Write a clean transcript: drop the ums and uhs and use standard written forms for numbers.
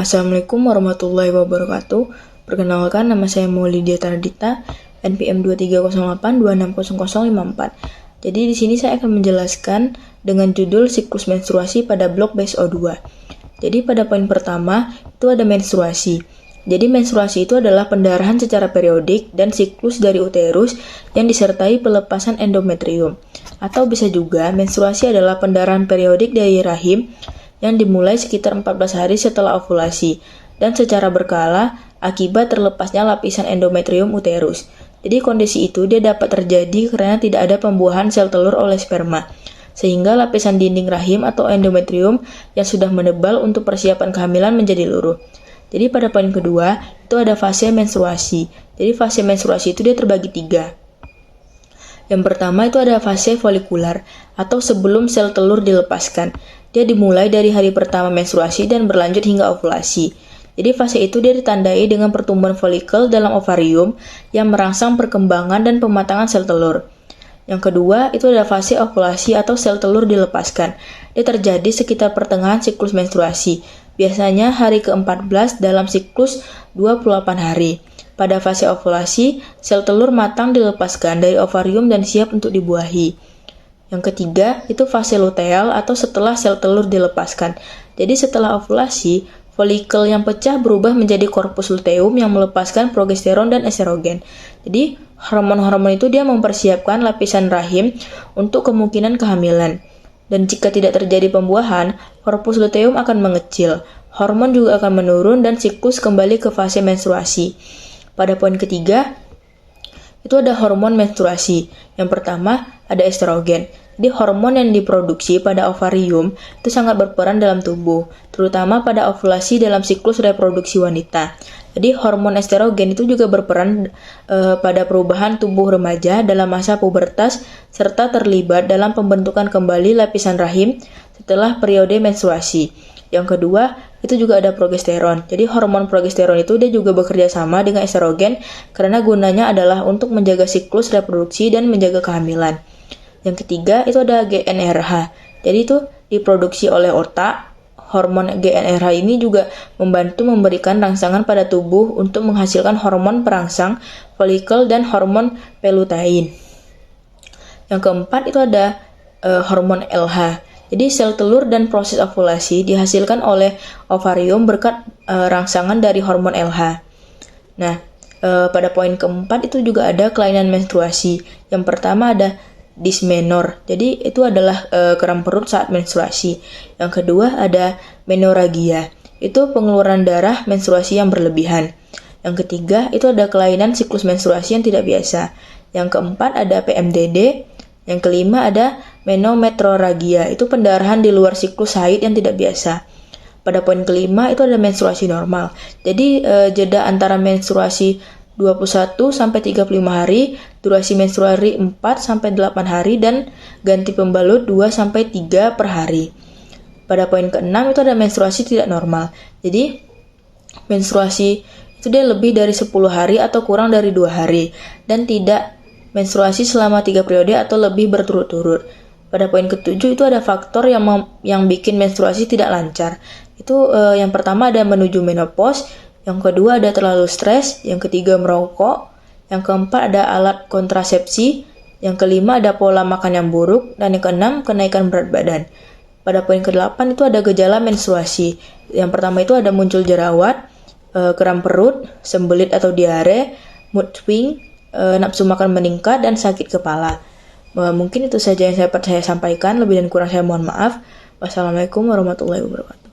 Assalamualaikum warahmatullahi wabarakatuh. Perkenalkan, nama saya Maulidia Tardita, NPM 2308260054. Jadi di sini saya akan menjelaskan dengan judul siklus menstruasi pada blok BSO2. Jadi pada poin pertama itu ada menstruasi. Jadi menstruasi itu adalah pendarahan secara periodik dan siklus dari uterus yang disertai pelepasan endometrium. Atau bisa juga menstruasi adalah pendarahan periodik dari rahim yang dimulai sekitar 14 hari setelah ovulasi dan secara berkala akibat terlepasnya lapisan endometrium uterus. Jadi kondisi itu dia dapat terjadi karena tidak ada pembuahan sel telur oleh sperma, sehingga lapisan dinding rahim atau endometrium yang sudah menebal untuk persiapan kehamilan menjadi luruh. Jadi pada poin kedua itu ada fase menstruasi. Jadi fase menstruasi itu dia terbagi 3. Yang pertama itu ada fase folikular atau sebelum sel telur dilepaskan. Dia dimulai dari hari pertama menstruasi dan berlanjut hingga ovulasi. Jadi fase itu dia ditandai dengan pertumbuhan folikel dalam ovarium yang merangsang perkembangan dan pematangan sel telur. Yang kedua itu ada fase ovulasi atau sel telur dilepaskan. Dia terjadi sekitar pertengahan siklus menstruasi. Biasanya hari ke-14 dalam siklus 28 hari. Pada fase ovulasi, sel telur matang dilepaskan dari ovarium dan siap untuk dibuahi. Yang ketiga, itu fase luteal atau setelah sel telur dilepaskan. Jadi setelah ovulasi, folikel yang pecah berubah menjadi korpus luteum yang melepaskan progesteron dan estrogen. Jadi hormon-hormon itu dia mempersiapkan lapisan rahim untuk kemungkinan kehamilan. Dan jika tidak terjadi pembuahan, korpus luteum akan mengecil. Hormon juga akan menurun dan siklus kembali ke fase menstruasi. Pada poin ketiga, itu ada hormon menstruasi. Yang pertama, ada estrogen. Jadi hormon yang diproduksi pada ovarium itu sangat berperan dalam tubuh, terutama pada ovulasi dalam siklus reproduksi wanita. Jadi hormon estrogen itu juga berperan pada perubahan tubuh remaja dalam masa pubertas serta terlibat dalam pembentukan kembali lapisan rahim setelah periode menstruasi. Yang kedua, itu juga ada progesteron. Jadi hormon progesteron itu dia juga bekerja sama dengan estrogen karena gunanya adalah untuk menjaga siklus reproduksi dan menjaga kehamilan. Yang ketiga, itu ada GnRH. Jadi itu diproduksi oleh otak. Hormon GnRH ini juga membantu memberikan rangsangan pada tubuh untuk menghasilkan hormon perangsang, folikel, dan hormon pelutein. Yang keempat, itu ada hormon LH. Jadi sel telur dan proses ovulasi dihasilkan oleh ovarium berkat rangsangan dari hormon LH. Nah, pada poin keempat itu juga ada kelainan menstruasi. Yang pertama ada dysmenor. Jadi itu adalah kram perut saat menstruasi. Yang kedua ada menorragia. Itu pengeluaran darah menstruasi yang berlebihan. Yang ketiga itu ada kelainan siklus menstruasi yang tidak biasa. Yang keempat ada PMDD. Yang kelima ada menometrorragia, itu pendarahan di luar siklus haid yang tidak biasa. Pada poin kelima itu ada menstruasi normal. Jadi jeda antara menstruasi 21 sampai 35 hari, durasi menstruasi 4 sampai 8 hari dan ganti pembalut 2 sampai 3 per hari. Pada poin keenam itu ada menstruasi tidak normal. Jadi menstruasi itu dia lebih dari 10 hari atau kurang dari 2 hari dan tidak menstruasi selama 3 periode atau lebih berturut-turut. Pada poin ketujuh itu ada faktor yang bikin menstruasi tidak lancar. Itu yang pertama ada menuju menopause, yang kedua ada terlalu stres, yang ketiga merokok, yang keempat ada alat kontrasepsi, yang kelima ada pola makan yang buruk, dan yang keenam kenaikan berat badan. Pada poin ke-8 itu ada gejala menstruasi. Yang pertama itu ada muncul jerawat, kram perut, sembelit atau diare, mood swing, nafsu makan meningkat, dan sakit kepala. Mungkin itu saja yang dapat saya sampaikan. Lebih dan kurang saya mohon maaf. Wassalamualaikum warahmatullahi wabarakatuh.